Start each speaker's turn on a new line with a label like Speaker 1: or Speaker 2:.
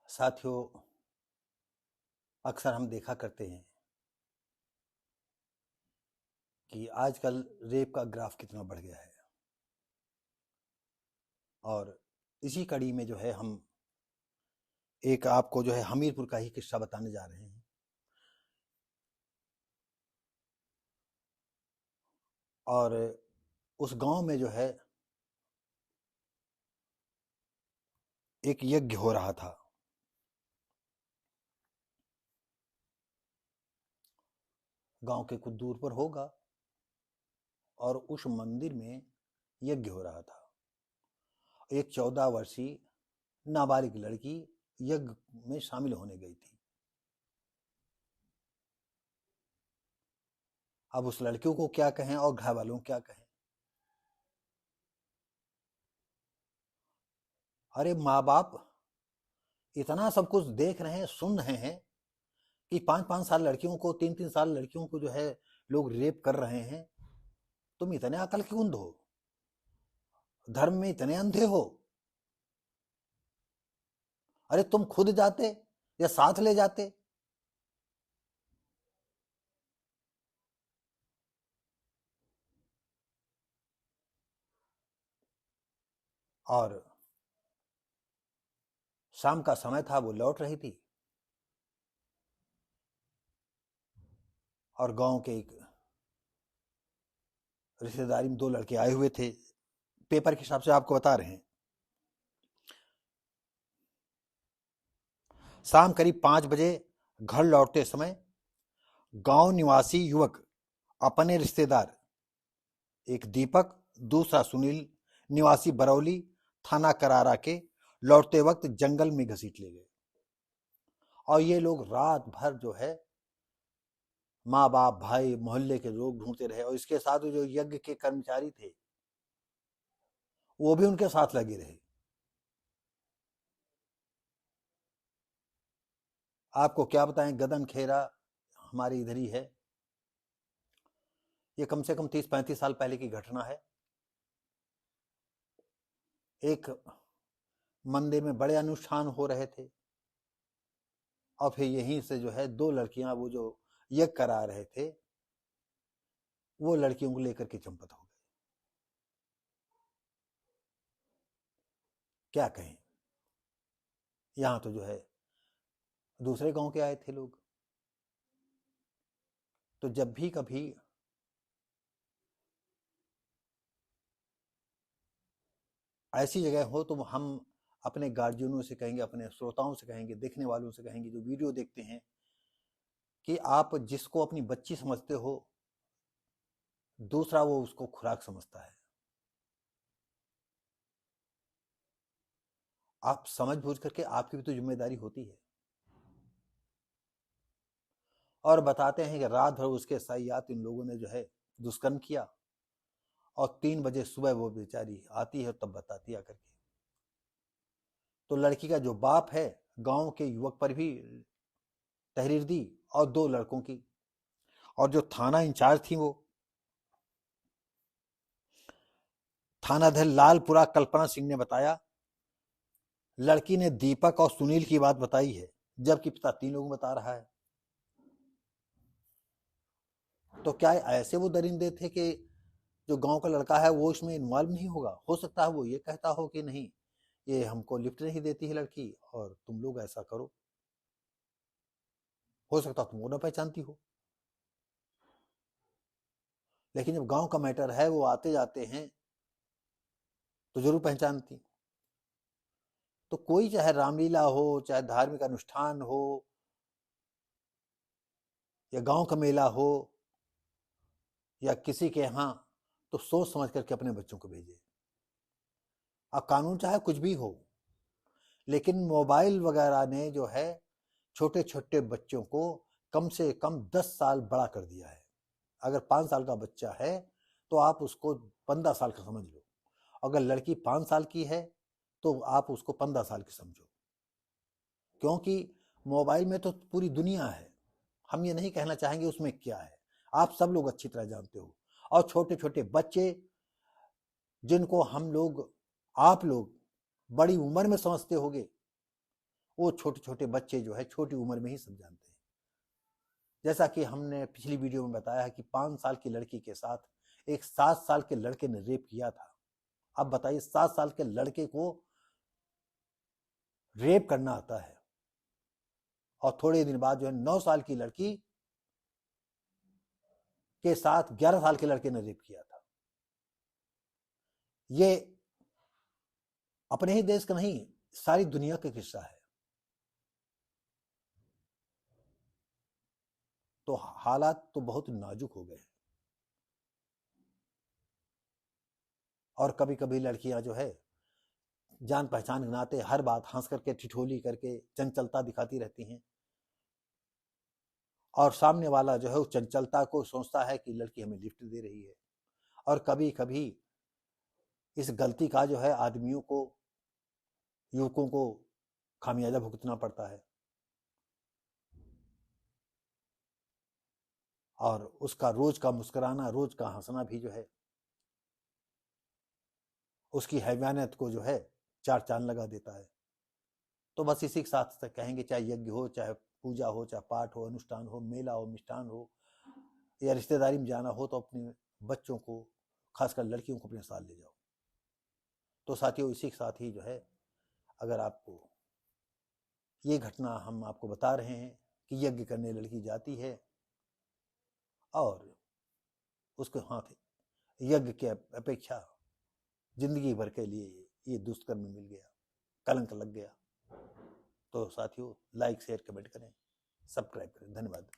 Speaker 1: साथियों, अक्सर हम देखा करते हैं कि आजकल रेप का ग्राफ कितना बढ़ गया है। और इसी कड़ी में जो है हम एक आपको जो है हमीरपुर का ही किस्सा बताने जा रहे हैं। और उस गांव में जो है एक यज्ञ हो रहा था। गांव के कुछ दूर पर होगा और उस मंदिर में यज्ञ हो रहा था। एक 14 वर्षीय नाबालिग लड़की यज्ञ में शामिल होने गई थी। अब उस लड़कियों को क्या कहें और घर वालों को क्या कहें। अरे माँ बाप इतना सब कुछ देख रहे हैं, सुन रहे हैं कि 5-5 साल लड़कियों को, 3-3 साल लड़कियों को जो है लोग रेप कर रहे हैं। तुम इतने अकल के गुंद हो, धर्म में इतने अंधे हो। अरे तुम खुद जाते या साथ ले जाते। और शाम का समय था, वो लौट रही थी और गांव के एक रिश्तेदारी में 2 लड़के आए हुए थे। पेपर के हिसाब से आपको बता रहे हैं। शाम करीब 5 बजे घर लौटते समय गांव निवासी युवक अपने रिश्तेदार, एक दीपक, दूसरा सुनील, निवासी बरौली, थाना करारा के, लौटते वक्त जंगल में घसीट ले गए। और ये लोग रात भर जो है माँ बाप, भाई, मोहल्ले के लोग ढूंढते रहे। और इसके साथ जो यज्ञ के कर्मचारी थे वो भी उनके साथ लगे रहे। आपको क्या बताएं, गदन खेरा हमारे इधर ही है। ये कम से कम 30-35 साल पहले की घटना है। एक मंदिर में बड़े अनुष्ठान हो रहे थे और फिर यहीं से जो है 2 लड़कियां, वो जो यज्ञ करा रहे थे, वो लड़कियों को लेकर के चंपत हो गए। क्या कहें। यहाँ तो जो है दूसरे गांव के आए थे लोग। तो जब भी कभी ऐसी जगह हो तो हम अपने गार्जियनों से कहेंगे, अपने श्रोताओं से कहेंगे, देखने वालों से कहेंगे, जो वीडियो देखते हैं, कि आप जिसको अपनी बच्ची समझते हो, दूसरा वो उसको खुराक समझता है। आप समझ बूझ करके, आपकी भी तो जिम्मेदारी होती है। और बताते हैं कि रात भर उसके साथ इन लोगों ने जो है दुष्कर्म किया और 3 बजे सुबह वो बेचारी आती है, तब बताती आकर के। तो लड़की का जो बाप है गांव के युवक पर भी तहरीर दी और 2 लड़कों की। और जो थाना इंचार्ज थी, वो थानाध्यक्ष लालपुरा कल्पना सिंह ने बताया, लड़की ने दीपक और सुनील की बात बताई है, जबकि पिता 3 लोगों बता रहा है। तो क्या ऐसे वो दरिंदे थे कि जो गांव का लड़का है वो इसमें इन्वॉल्व नहीं होगा? हो सकता है वो ये कहता हो कि नहीं, ये हमको लिफ्ट नहीं देती है लड़की और तुम लोग ऐसा करो। हो सकता तुमको ना पहचानती हो। लेकिन जब गांव का मैटर है, वो आते जाते हैं, तो जरूर पहचानती। तो कोई चाहे रामलीला हो, चाहे धार्मिक अनुष्ठान हो, या गांव का मेला हो, या किसी के यहाँ, तो सोच समझ करके अपने बच्चों को भेजे। अब कानून चाहे कुछ भी हो, लेकिन मोबाइल वगैरह ने जो है छोटे छोटे बच्चों को कम से कम 10 साल बड़ा कर दिया है। अगर 5 साल का बच्चा है तो आप उसको 15 साल का समझ लो। अगर लड़की 5 साल की है तो आप उसको 15 साल की समझो। क्योंकि मोबाइल में तो पूरी दुनिया है। हम ये नहीं कहना चाहेंगे उसमें क्या है, आप सब लोग अच्छी तरह जानते हो। और छोटे छोटे बच्चे जिनको हम लोग, आप लोग बड़ी उम्र में समझते होगे, वो छोटे छोटे बच्चे जो है छोटी उम्र में ही सब जानते हैं। जैसा कि हमने पिछली वीडियो में बताया है कि 5 साल की लड़की के साथ एक 7 साल के लड़के ने रेप किया था। अब बताइए 7 साल के लड़के को रेप करना आता है और थोड़े दिन बाद जो है 9 साल की लड़की के साथ 11 साल के लड़के ने रेप किया था। ये अपने ही देश का नहीं, सारी दुनिया का किस्सा है। तो हालात तो बहुत नाजुक हो गए। और कभी कभी लड़कियां जो है जान पहचान के नाते हर बात हंस करके ठिठोली करके चंचलता दिखाती रहती हैं, और सामने वाला जो है उस चंचलता को सोचता है कि लड़की हमें लिफ्ट दे रही है। और कभी कभी इस गलती का जो है आदमियों को, युवकों को खामियाजा भुगतना पड़ता है, और उसका रोज का मुस्कुराना, रोज का हंसना भी जो है उसकी हैवानियत को जो है चार चांद लगा देता है। तो बस इसी के साथ कहेंगे, चाहे यज्ञ हो, चाहे पूजा हो, चाहे पाठ हो, अनुष्ठान हो, मेला हो, मिष्ठान हो, या रिश्तेदारी में जाना हो, तो अपने बच्चों को, खासकर लड़कियों को अपने साथ ले जाओ। तो साथियों, इसी के साथ ही जो है, अगर आपको ये घटना हम आपको बता रहे हैं कि यज्ञ करने लड़की जाती है और उसको हाथ यज्ञ की अपेक्षा जिंदगी भर के लिए ये दुष्कर्म मिल गया, कलंक लग गया, तो साथियों लाइक शेयर कमेंट करें, सब्सक्राइब करें। धन्यवाद।